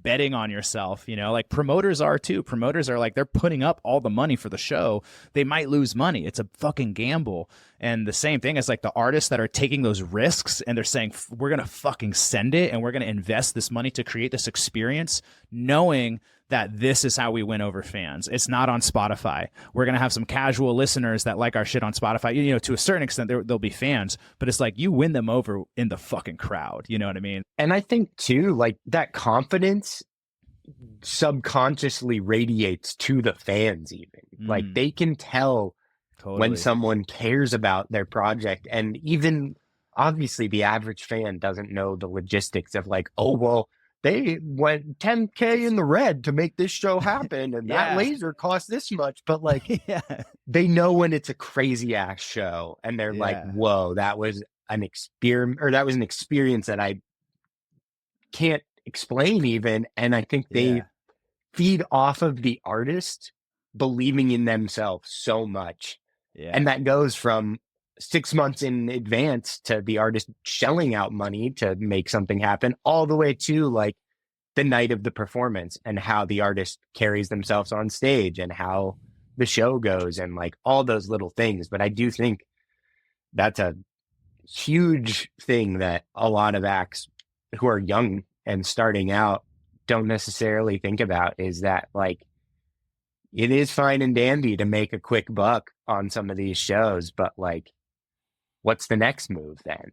you know, like promoters are too. Promoters are like, they're putting up all the money for the show. They might lose money. It's a fucking gamble. And the same thing is like the artists that are taking those risks and they're saying, we're going to fucking send it and we're going to invest this money to create this experience, knowing that this is how we win over fans. It's not on Spotify. We're going to have some casual listeners that like our shit on Spotify. You know, to a certain extent, they'll be fans, but it's like you win them over in the fucking crowd. You know what I mean? And I think too, like that confidence subconsciously radiates to the fans even. Like they can tell when someone cares about their project. And even obviously the average fan doesn't know the logistics of like, oh, well, they went 10K in the red to make this show happen. And that laser cost this much. But like, they know when it's a crazy ass show and they're like, whoa, that was an experiment, or that was an experience that I can't explain even. And I think they feed off of the artist believing in themselves so much. And that goes from 6 months in advance to the artist shelling out money to make something happen, all the way to like the night of the performance and how the artist carries themselves on stage and how the show goes and like all those little things. But I do think that's a huge thing that a lot of acts who are young and starting out don't necessarily think about, is that like it is fine and dandy to make a quick buck on some of these shows, but like, what's the next move then?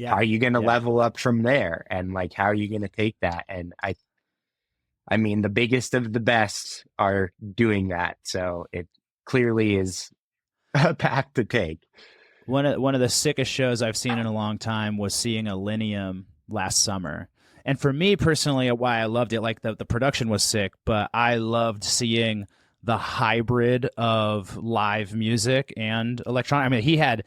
How are you going to level up from there? And like, how are you going to take that? And I mean, the biggest of the best are doing that. So it clearly is a path to take. One of the sickest shows I've seen in a long time was seeing Millennium last summer. And for me personally, why I loved it, like the production was sick, but I loved seeing the hybrid of live music and electronic. I mean, he had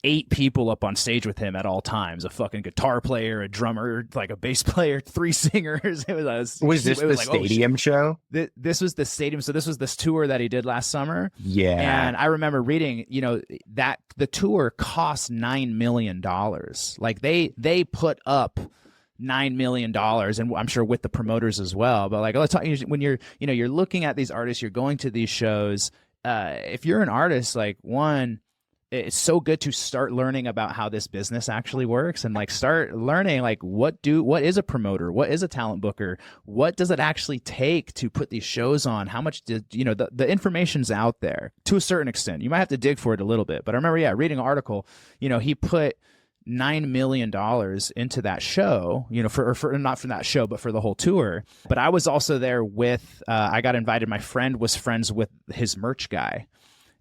8 people up on stage with him at all times, a fucking guitar player, a drummer, like a bass player, 3 singers. Was this the stadium show? This was the stadium. So this was this tour that he did last summer. Yeah. And I remember reading, you know, that the tour cost $9 million. Like they put up $9 million, and I'm sure with the promoters as well. But like, let's talk, when you're looking at these artists, you're going to these shows. If you're an artist, like, one, it's so good to start learning about how this business actually works, and like start learning like what is a promoter, what is a talent booker, what does it actually take to put these shows on, how much did the information's out there to a certain extent. You might have to dig for it a little bit, but I remember reading an article, he put $9 million into that show, for not for that show, but for the whole tour. But I was also there with, I got invited. My friend was friends with his merch guy.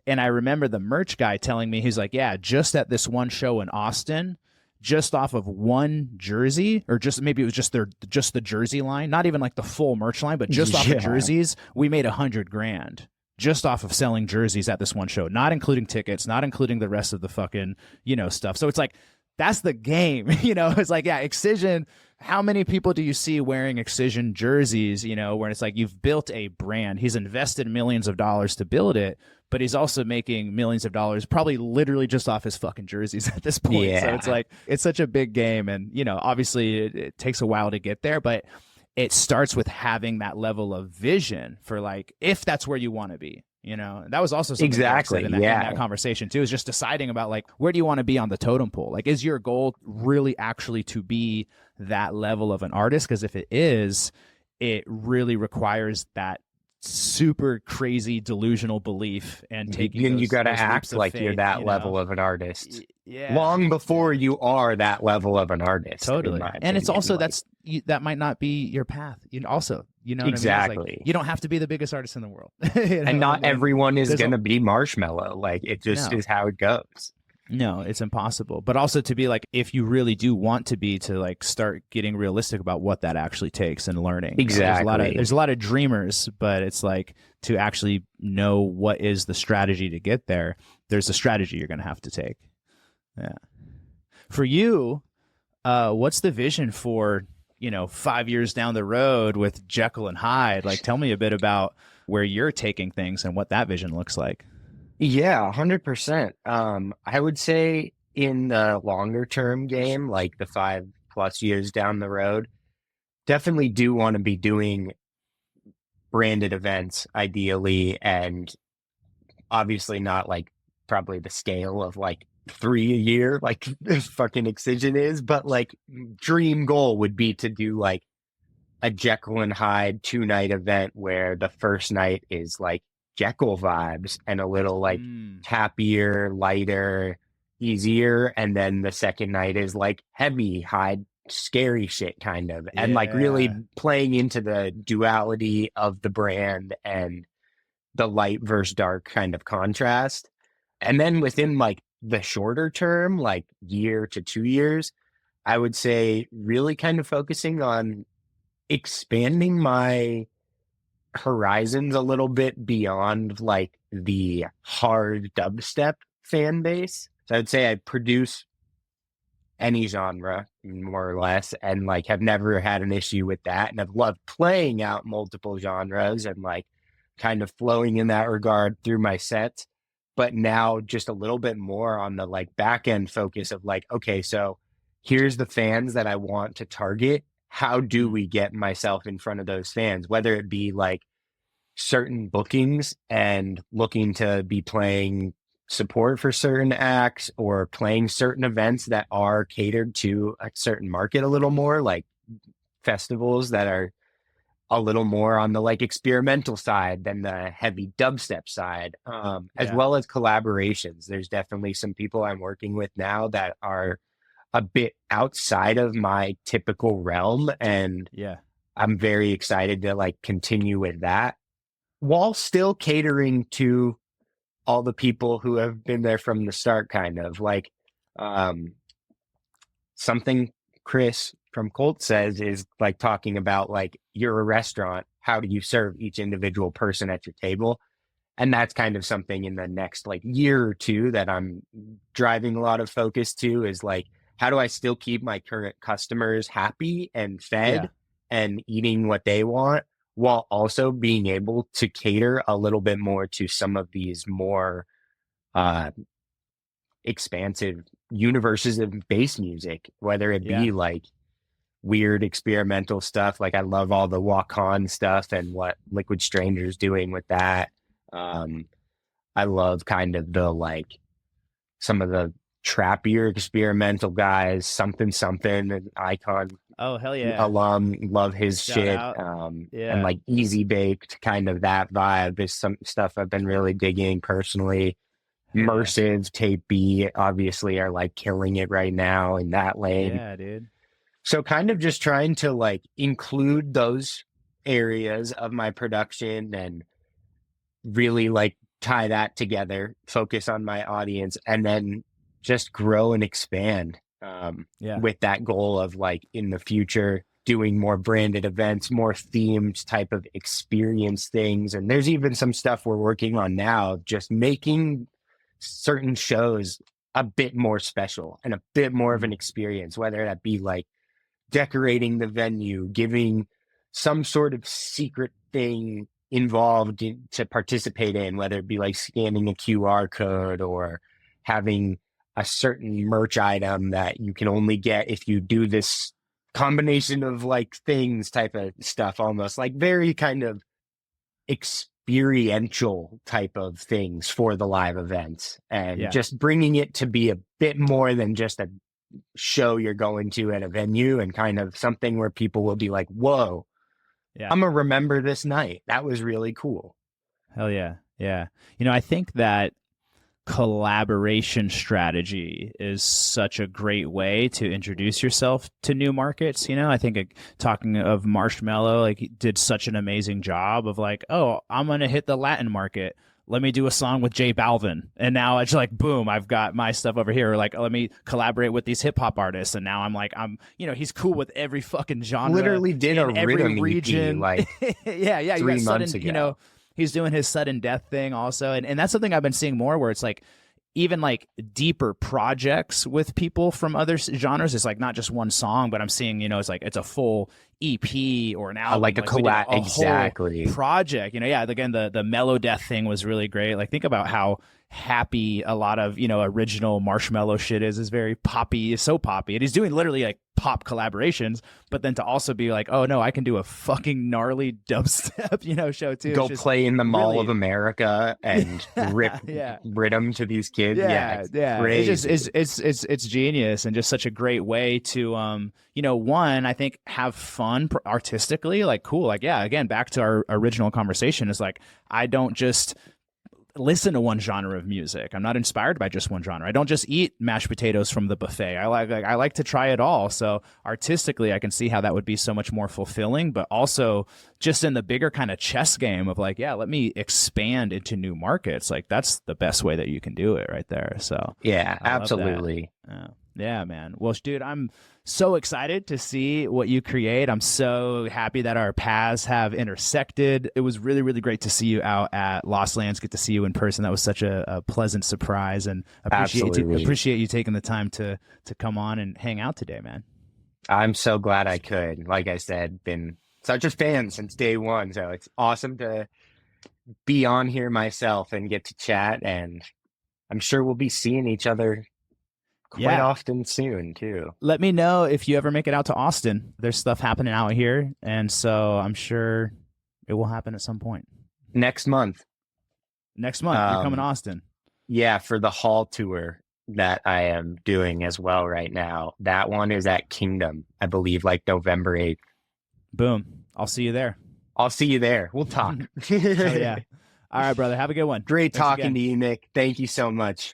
And I remember the merch guy telling me, he's like, yeah, just at this one show in Austin, just off of one jersey, or just maybe it was just the jersey line, not even like the full merch line, but just off of jerseys, we made $100,000. Just off of selling jerseys at this one show, not including tickets, not including the rest of the fucking, stuff. So it's like, that's the game, it's like, Excision, how many people do you see wearing Excision jerseys, where it's like, you've built a brand. He's invested millions of dollars to build it, but he's also making millions of dollars, probably literally just off his fucking jerseys at this point. So it's like, it's such a big game. And, obviously it takes a while to get there, but it starts with having that level of vision for like, if that's where you want to be. That was also something exactly in that conversation too, is just deciding about like, where do you want to be on the totem pole? Like, is your goal really actually to be that level of an artist? Because if it is, it really requires that super crazy delusional belief and taking you got to act like you're that level of an artist long before you are that level of an artist. Totally. And it's also that might not be your path. Also, exactly. What I mean? Like, you don't have to be the biggest artist in the world. And not everyone is going to be Marshmello. Like, it just is how it goes. No, it's impossible. But also to be like, if you really do want to be, to like start getting realistic about what that actually takes and learning. Exactly. There's a lot of dreamers, but it's like, to actually know what is the strategy to get there, there's a strategy you're going to have to take. Yeah. For you, what's the vision for, 5 years down the road with Jkyl and Hyde? Like, tell me a bit about where you're taking things and what that vision looks like. Yeah, 100%. I would say in the longer term game, like the 5+ years down the road, definitely do want to be doing branded events ideally, and obviously not like probably the scale of like 3 a year, like fucking Excision is, but like dream goal would be to do like a Jekyll and Hyde 2 night event where the first night is like Jekyll vibes and a little like Mm, happier, lighter, easier. And then the second night is like heavy, Hyde, scary shit kind of. And like really yeah. playing into the duality of the brand and the light versus dark kind of contrast. And then within like the shorter term, like year to 2 years, I would say really kind of focusing on expanding my horizons a little bit beyond like the hard dubstep fan base. So I'd say I produce any genre more or less, and like have never had an issue with that, and I've loved playing out multiple genres and like kind of flowing in that regard through my sets. But now just a little bit more on the like back end focus of like, okay, so here's the fans that I want to target. How do Mm, we get myself in front of those fans, whether it be like certain bookings and looking to be playing support for certain acts or playing certain events that are catered to a certain market a little more, like festivals that are a little more on the like experimental side than the heavy dubstep side, as yeah. well as collaborations. There's definitely some people I'm working with now that are a bit outside of my typical realm, and Yeah. I'm very excited to like continue with that while still catering to all the people who have been there from the start, kind of like um, something Chris from Colt says is like talking about like you're a restaurant. How do you serve each individual person at your table? And that's kind of something in the next like year or two that I'm driving a lot of focus to is like, how do I still keep my current customers happy and Yeah. fed and eating what they want while also being able to cater a little bit more to some of these more uh, expansive universes of bass music, whether it Yeah. be like weird experimental stuff. Like I love all the walk on stuff and what Liquid Stranger's doing with that. Um, I love kind of the like some of the trappier experimental guys, something something, an icon Oh, hell yeah. alum, love his Shout shit. out. And Yeah. like easy baked kind of that vibe is some stuff I've been really digging personally. Hell yeah. Immersive, Tape B obviously are like killing it right now in that lane. Yeah, dude. So kind of just trying to like include those areas of my production and really like tie that together, focus on my audience, and then just grow and expand Yeah. with that goal of like in the future doing more branded events, more themed type of experience things. And there's even some stuff we're working on now, just making certain shows a bit more special and a bit more of Mm, an experience, whether that be like decorating the venue, giving some sort of secret thing involved to participate in, whether it be like scanning a QR code or having a certain merch item that you can only get if you do this combination of like things type of stuff, almost like very kind of experiential type of things for the live events, and yeah. just bringing it to be a bit more than just a show you're going to at a venue, and kind of something where people will be like, whoa, Yeah. I'm gonna remember this night. That was really cool. Hell yeah. Yeah. I think that collaboration strategy is such a great way to introduce yourself to new markets. I think talking of Marshmello, like he did such an amazing job of like, oh, I'm going to hit the Latin market. Let me do a song with J Balvin. And now it's like, boom, I've got my stuff over here. Or like, let me collaborate with these hip hop artists. And now I'm like, he's cool with every fucking genre Literally did a in every rhythm EP region. like Yeah. Yeah. You got 3 months sudden, ago. he's doing his sudden death thing also. And that's something I've been seeing more where it's like, even like deeper projects with people from other genres. It's like not just one song, but I'm seeing, it's like it's a full EP or an album, like a we did collab, whole exactly. project. Yeah, again, the Mellow Death thing was really great. Like, think about how happy a lot of original Marshmello shit is very poppy, is so poppy. And he's doing literally like pop collaborations, but then to also be like, oh no, I can do a fucking gnarly dubstep show too. Go play in the Mall really... of America and rip rhythm to these kids. Yeah. Crazy. It's genius, and just such a great way to one, I think, have fun artistically. Like, cool, like, yeah, again, back to our original conversation, is like, I don't just listen to one genre of music. I'm not inspired by just one genre. I don't just eat mashed potatoes from the buffet. I like to try it all. So artistically, I can see how that would be so much more fulfilling, but also just in the bigger kind of chess game of like, yeah, let me expand into new markets. Like, that's the best way that you can do it right there. So yeah, absolutely. Yeah, man. Well, dude, I'm so excited to see what you create. I'm so happy that our paths have intersected. It was really, really great to see you out at Lost Lands, get to see you in person. That was such a pleasant surprise, and appreciate you taking the time to come on and hang out today, man. I'm so glad I could. Like I said, been such a fan since day one. So it's awesome to be on here myself and get to chat. And I'm sure we'll be seeing each other quite often soon too. Let me know if you ever make it out to Austin. There's stuff happening out here, and so I'm sure it will happen at some point. Next month you're coming to Austin. Yeah, for the hall tour that I am doing as well right now. That one is at Kingdom, I believe, like November 8th. Boom. I'll see you there. We'll talk. Oh, yeah. All right, brother, have a good one. Great talking to you, Nick. Thank you so much.